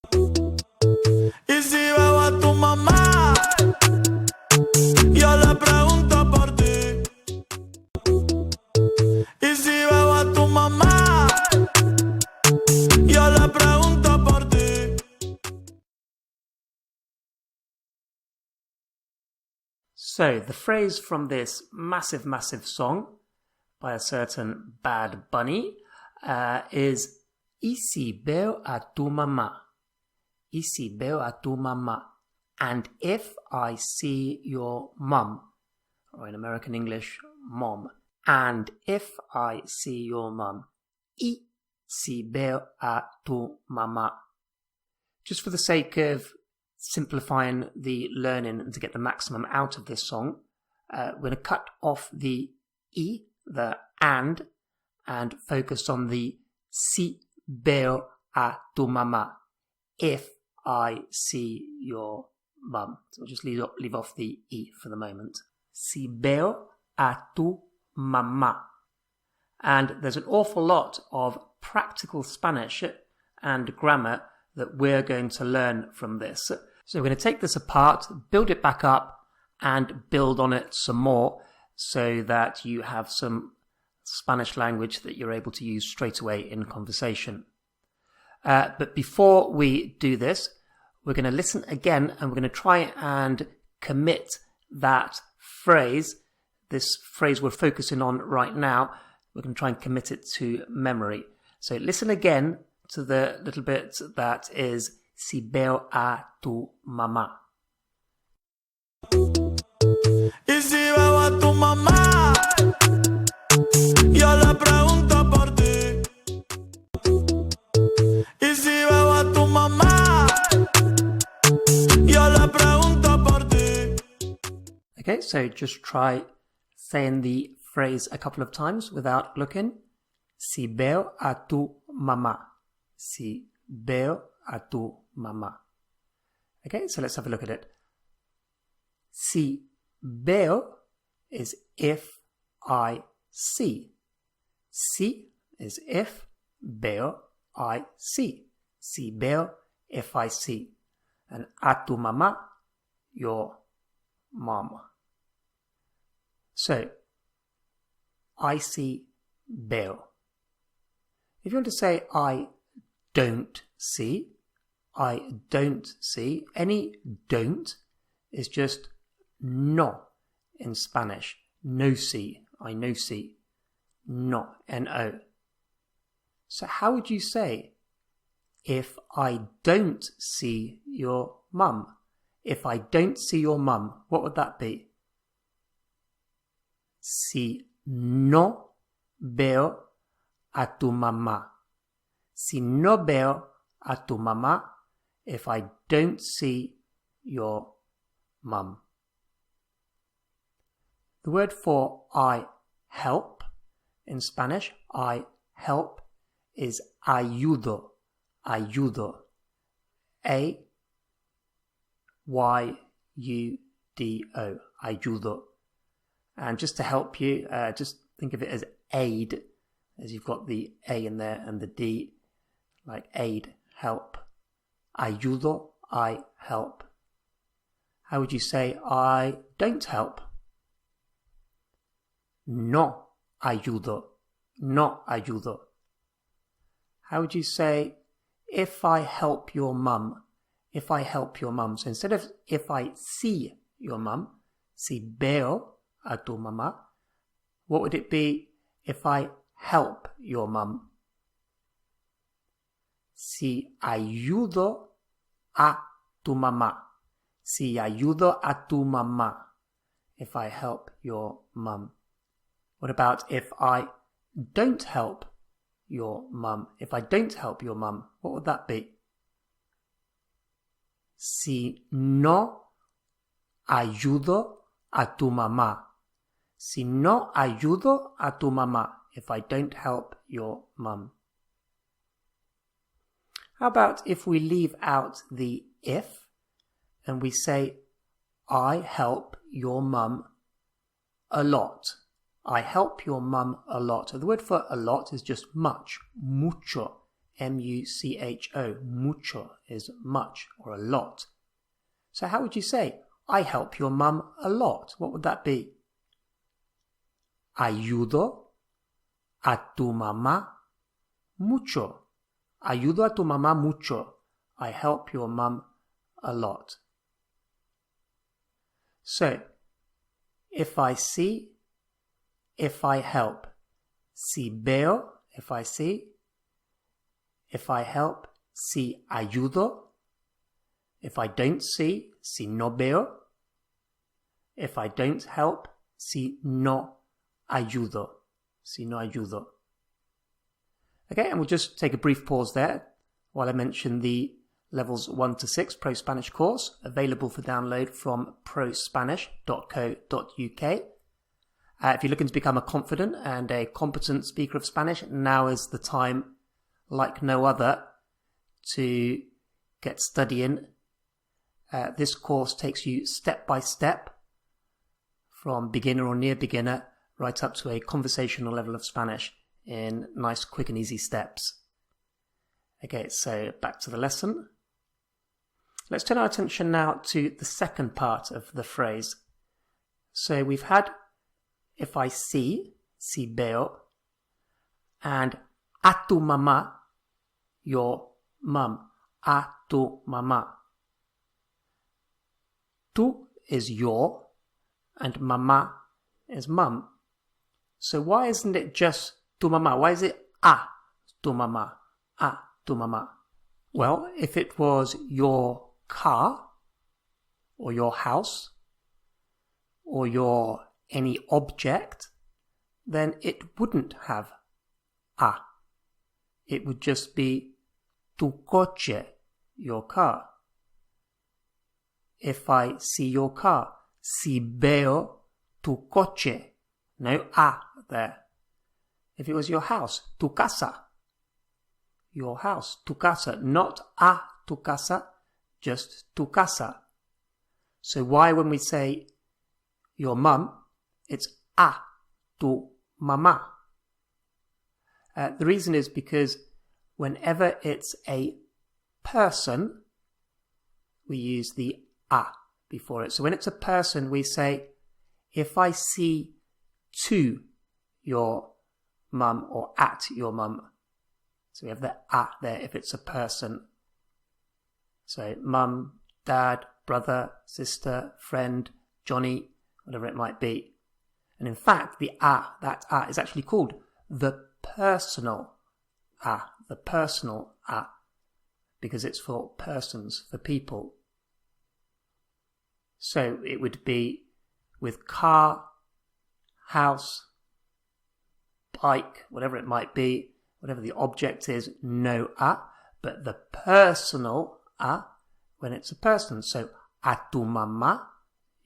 Y si veo a tu mamá, yo le pregunto por ti. Y si veo a tu mamá, yo le pregunto por ti. So, the phrase from this massive, massive song by a certain Bad Bunny is Y si veo a tu mamá. Y si veo a tu mamá. And if I see your mum. Or in American English, mom. And if I see your mum. Y si veo a tu mamá. Just for the sake of simplifying the learning and to get the maximum out of this song, we're going to cut off the I, the and focus on the si veo a tu mamá. If I see your mum. So we'll just leave off the I for the moment. Si veo a tu mamá. And there's an awful lot of practical Spanish and grammar that we're going to learn from this. So we're going to take this apart, build it back up, and build on it some more so that you have some Spanish language that you're able to use straight away in conversation. But before we do this, we're going to listen again and we're going to try and commit that phrase, this phrase we're focusing on right now, we're going to try and commit it to memory. So listen again to the little bit that is Si veo a tu mamá. Y si veo a tu mamá, yo le pregunto por ti. Y si veo a tu mamá, yo le pregunto por ti. Okay, so just try saying the phrase a couple of times without looking. Si veo a tu mamá. Si veo a tu mamá. Okay, so let's have a look at it. Si veo is if I see. Si is if, veo, I see. Si veo, if I see. And a tu mamá, your mom. So, I see, veo. If you want to say I don't see, any don't is just no in Spanish. No see, I no see. No, N-O. So how would you say, if I don't see your mum? If I don't see your mum, what would that be? Si no veo a tu mamá. Si no veo a tu mamá, if I don't see your mum. The word for I help in Spanish, I help, is ayudo. Ayudo. A-Y-U-D-O. Ayudo. And just to help you, just think of it as aid, as you've got the A in there and the D, like aid, help. Ayudo, I help. How would you say I don't help? No ayudo. No ayudo. How would you say if I help your mum? If I help your mum. So instead of if I see your mum, si veo a tu mamá, what would it be if I help your mum? Si ayudo a tu mamá. Si ayudo a tu mamá. If I help your mum. What about if I don't help your mum? If I don't help your mum, what would that be? Si no ayudo a tu mamá. Si no ayudo a tu mamá. If I don't help your mum. How about if we leave out the if and we say, I help your mum a lot. I help your mum a lot. The word for a lot is just much, mucho M-U-C-H-O. Mucho is much or a lot. So how would you say, I help your mum a lot? What would that be? Ayudo a tu mamá mucho. Ayudo a tu mamá mucho. I help your mum a lot. So, if I see, if I help. Si veo, if I see. If I help, si ayudo. If I don't see, si no veo. If I don't help, si no ayudo. Si no ayudo. Okay, and we'll just take a brief pause there while I mention the Levels 1 to 6 Pro Spanish course, available for download from prospanish.co.uk. If you're looking to become a confident and a competent speaker of Spanish, now is the time, like no other, to get studying. This course takes you step by step from beginner or near beginner right up to a conversational level of Spanish in nice, quick and easy steps. Okay, so back to the lesson. Let's turn our attention now to the second part of the phrase. So we've had if I see, si veo, and a tu mamá, your mum, a tu mamá. Tu is your, and mamá is mum. So why isn't it just tu mamá? Why is it a tu mamá? A tu mamá. Well, if it was your car, or your house, or your any object, then it wouldn't have a. It would just be tu coche, your car. If I see your car, si veo tu coche, no a there. If it was your house, tu casa, your house, tu casa, not a tu casa, just tu casa. So why when we say your mum, it's a tu mamá? The reason is because whenever it's a person, we use the a before it. So when it's a person, we say, if I see to your mum or at your mum. So we have the a there if it's a person. So mum, dad, brother, sister, friend, Johnny, whatever it might be. And in fact, the a, that a, is actually called the personal a, the personal a, because it's for persons, for people. So it would be with car, house, bike, whatever it might be, whatever the object is, no a, but the personal a when it's a person. So a tu mamá,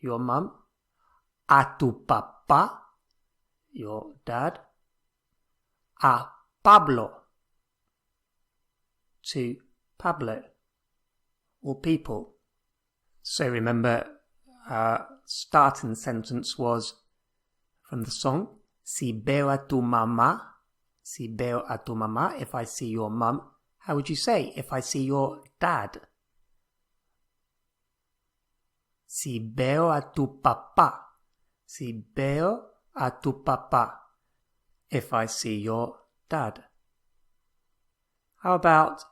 your mum, a tu papá, your dad, a Pablo, to Pablo, or people. So remember, our starting sentence was from the song, si veo a tu mamá, si veo a tu mamá, if I see your mum. How would you say if I see your dad? Si veo a tu papá, si veo a tu papá, if I see your dad. How about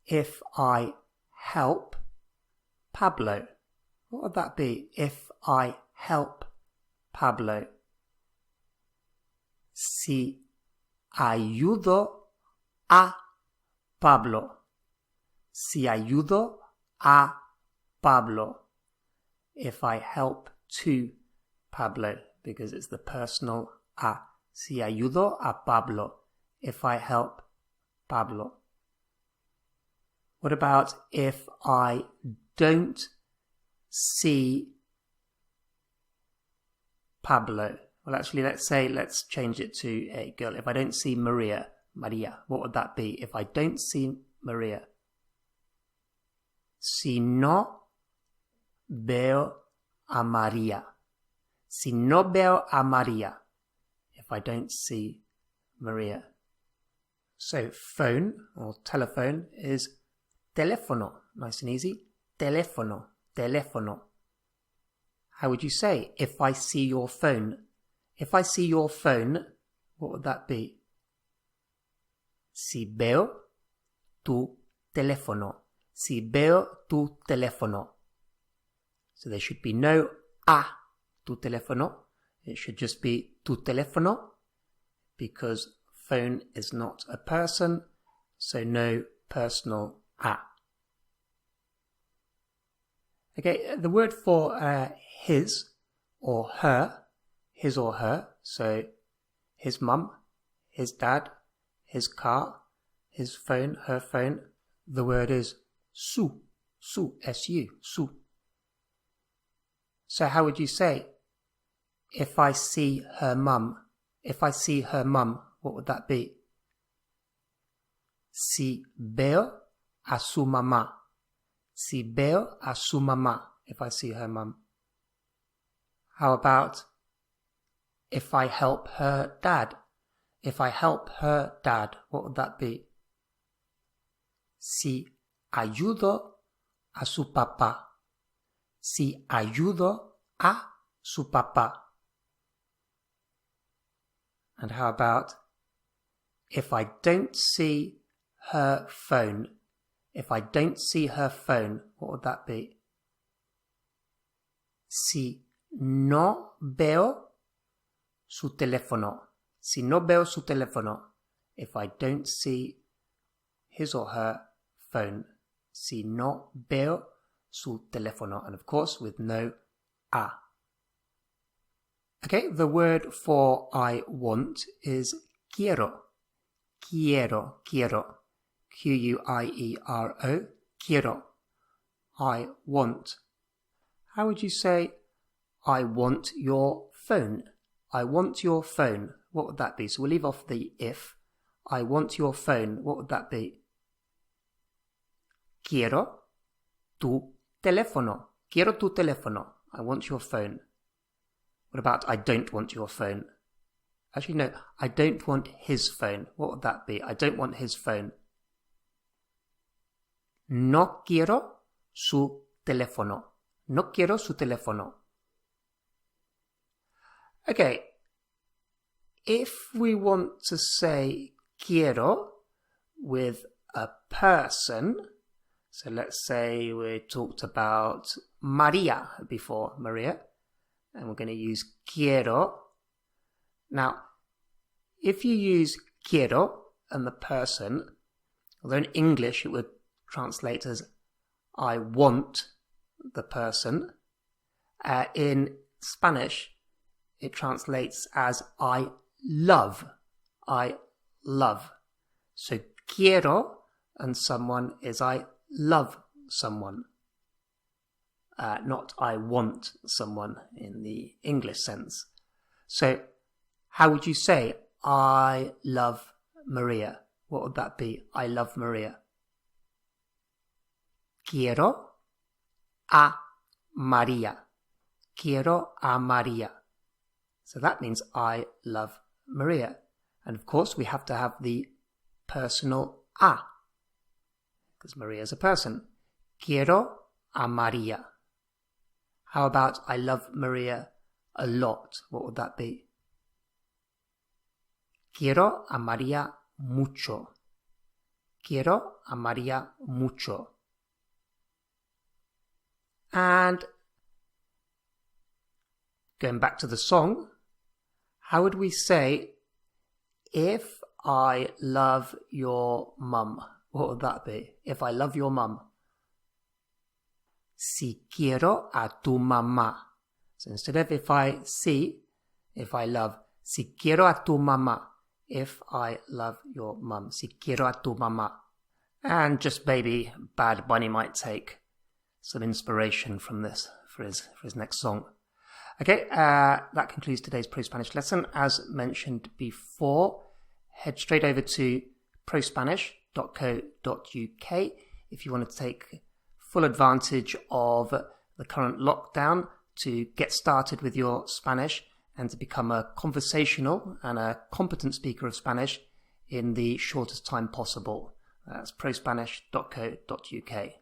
if I help Pablo? What would that be? If I help Pablo. Si ayudo a Pablo. Si ayudo a Pablo. If I help to Pablo, because it's the personal a. Si ayudo a Pablo. If I help Pablo. What about if I don't see Pablo? Well, actually, let's change it to a girl. If I don't see Maria, what would that be? If I don't see Maria. Si no veo a María. Si no veo a María. If I don't see Maria. So phone or telephone is teléfono. Nice and easy. Teléfono, teléfono. How would you say, if I see your phone? If I see your phone, what would that be? Si veo tu teléfono. Si veo tu teléfono. So there should be no a tu teléfono. It should just be tu teléfono, because phone is not a person, so no personal a. Okay, the word for his or her, so his mum, his dad, his car, his phone, her phone, the word is su, S-U, su. So how would you say, if I see her mum, what would that be? Si veo a su mamá. Si veo a su mamá, if I see her mum. How about if I help her dad? If I help her dad, what would that be? Si ayudo a su papá. Si ayudo a su papá. And how about if I don't see her phone? If I don't see her phone, what would that be? Si no veo su teléfono. Si no veo su teléfono. If I don't see his or her phone. Si no veo su teléfono. And of course with no a. Okay, the word for I want is quiero. Quiero. Q-U-I-E-R-O. Quiero. I want. How would you say, I want your phone? I want your phone. What would that be? So we'll leave off the if. I want your phone. What would that be? Quiero tu teléfono. Quiero tu teléfono. I want your phone. What about I don't want your phone? Actually, no, I don't want his phone. What would that be? I don't want his phone. No quiero su teléfono. No quiero su teléfono. Okay, if we want to say quiero with a person, so let's say we talked about Maria before, Maria, and we're going to use quiero. Now, if you use quiero and the person, although in English it would translate as I want the person, in Spanish it translates as I love. I love. So quiero and someone is I love someone. Not I want someone in the English sense. So how would you say I love Maria? What would that be? I love Maria. Quiero a María. Quiero a María. So that means I love Maria. And of course we have to have the personal a, because Maria is a person. Quiero a María. How about I love Maria a lot? What would that be? Quiero a María mucho. Quiero a María mucho. And going back to the song, how would we say, if I love your mum? What would that be? If I love your mum. Si quiero a tu mamá. So instead of if I see, if I love. Si quiero a tu mamá. If I love your mum. Si quiero a tu mamá. And just maybe Bad Bunny might take some inspiration from this for his next song. Okay, that concludes today's ProSpanish lesson. As mentioned before, head straight over to prospanish.co.uk if you want to take full advantage of the current lockdown to get started with your Spanish and to become a conversational and a competent speaker of Spanish in the shortest time possible. That's prospanish.co.uk.